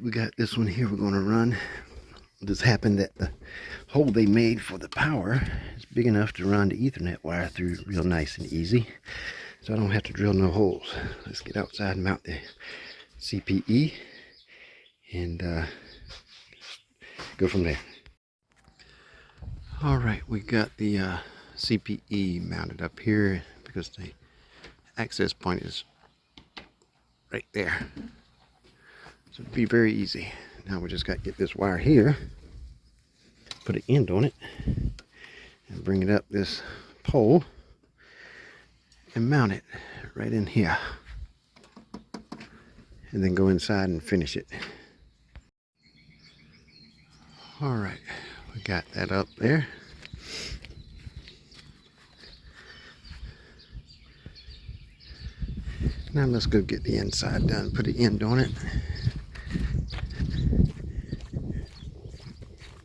we got this one here we're going to run. It just happened that the hole they made for the power is big enough to run the Ethernet wire through real nice and easy. So I don't have to drill no holes. Let's get outside and mount the CPE and go from there. Alright, we got the CPE mounted up here because the access point is right there. So it'd be very easy. Now we just got to get this wire here, put an end on it, and bring it up this pole and mount it right in here. And then go inside and finish it. Alright, we got that up there. Now let's go get the inside done, put an end on it.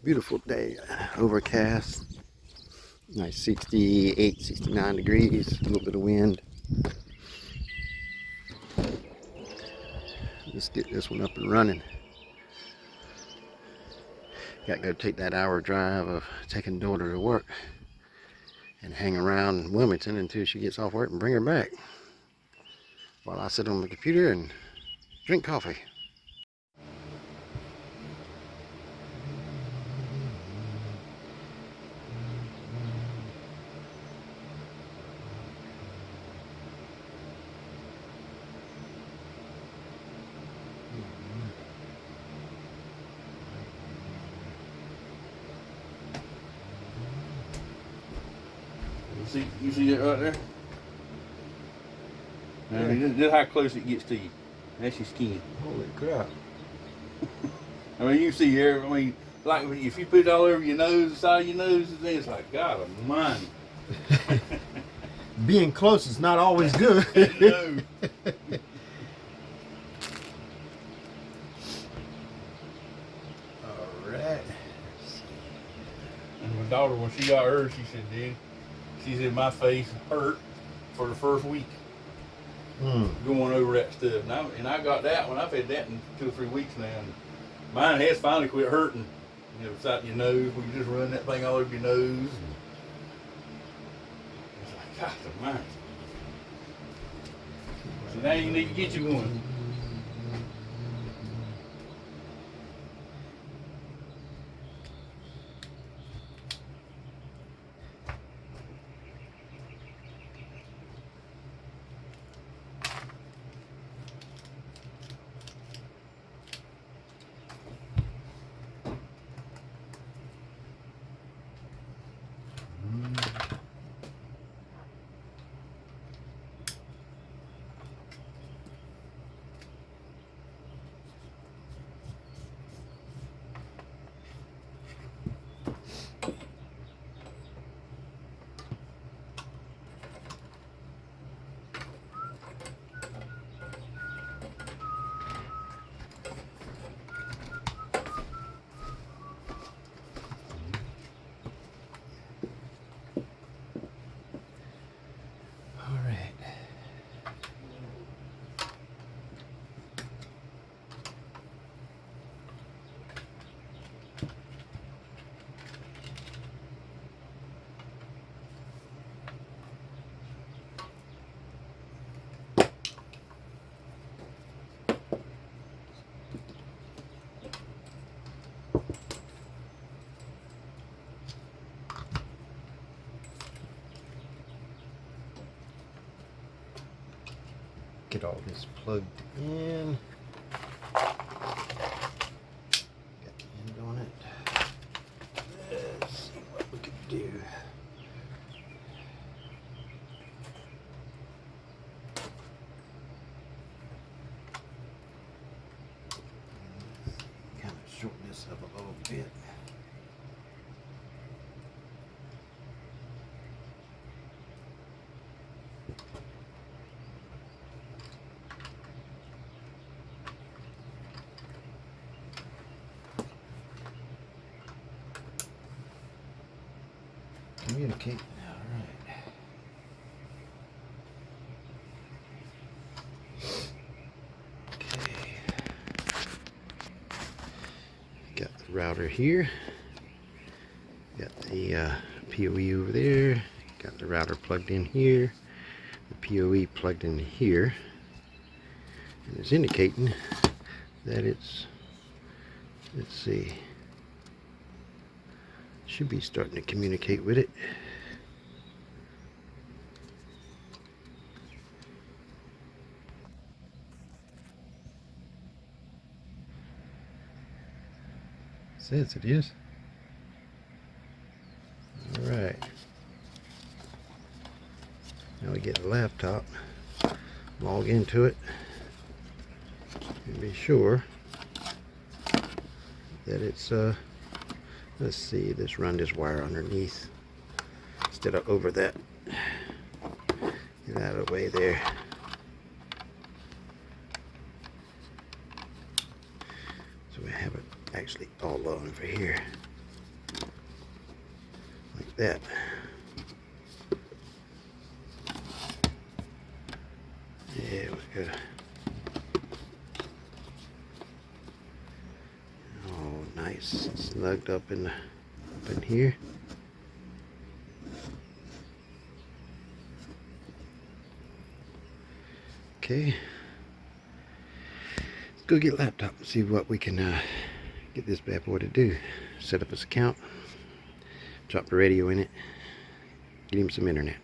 Beautiful day, overcast, nice 68, 69 degrees, a little bit of wind. Let's get this one up and running. Got to go take that hour drive of taking daughter to work and hang around Wilmington until she gets off work and bring her back while I sit on the computer and drink coffee. You see it right there? Yeah. I mean, this how close it gets to you. That's your skin. Holy crap. I mean, you see here, I mean, like if you put it all over your nose, the side of your nose, then it's like, God almighty. Being close is not always good. No. Alright. And my daughter, when she got hers, she said, dude, she said my face hurt for the first week going over that stuff. And I got that one. I've had that in 2 or 3 weeks now. And mine has finally quit hurting. You know, it's out your nose when you just run that thing all over your nose. It's like, God almighty. So now you need to get you one. Get all this plugged in. Got the end on it. Let's see what we can do. Kind of shorten this up a little bit. Communicate. All right. Okay. router here. Got the PoE over there. Got the router plugged in here. The PoE plugged in here. And it's indicating that it's, let's see, should be starting to communicate with it. Says it is. Alright. Now we get a laptop, log into it, and be sure that it's, let's see, let's run this wire underneath instead of over that. Get out of the way there. So we have it actually all over here. Like that. There we go. Oh, nice. Snugged up in here. Okay. Let's go get a laptop and see what we can get this bad boy to do. Set up his account. Drop the radio in it. Get him some internet.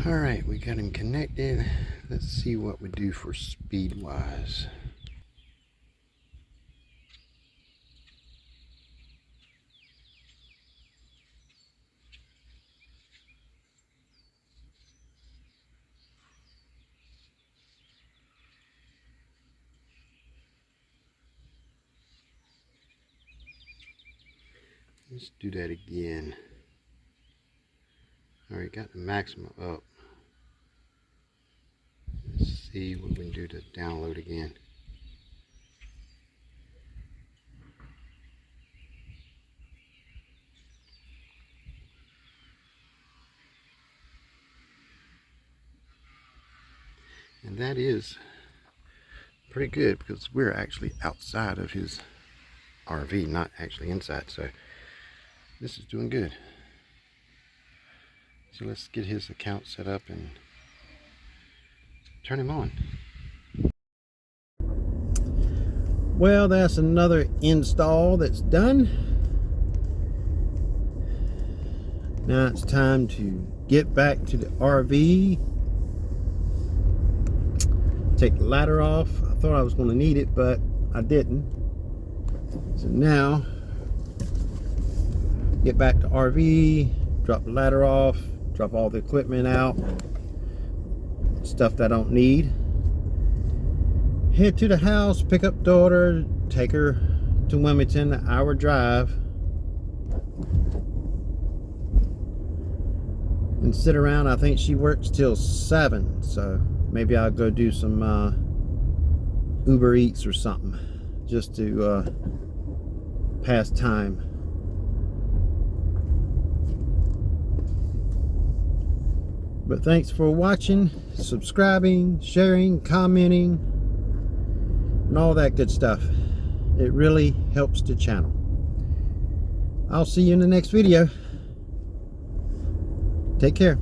Alright, we got him connected. Let's see what we do for speed wise. Let's do that again. Alright, got the maximum up. Let's see what we can do to download again. And that is pretty good because we're actually outside of his RV, not actually inside. So this is doing good. So let's get his account set up and turn him on. Well, that's another install that's done. Now it's time to get back to the RV. Take the ladder off. I thought I was going to need it, but I didn't. So now, get back to RV, drop the ladder off, drop all the equipment out, stuff that I don't need. Head to the house, pick up daughter, take her to Wilmington, an hour drive, and sit around. I think she works till 7, so maybe I'll go do some Uber Eats or something just to pass time. But thanks for watching, subscribing, sharing, commenting, and all that good stuff. It really helps the channel. I'll see you in the next video. Take care.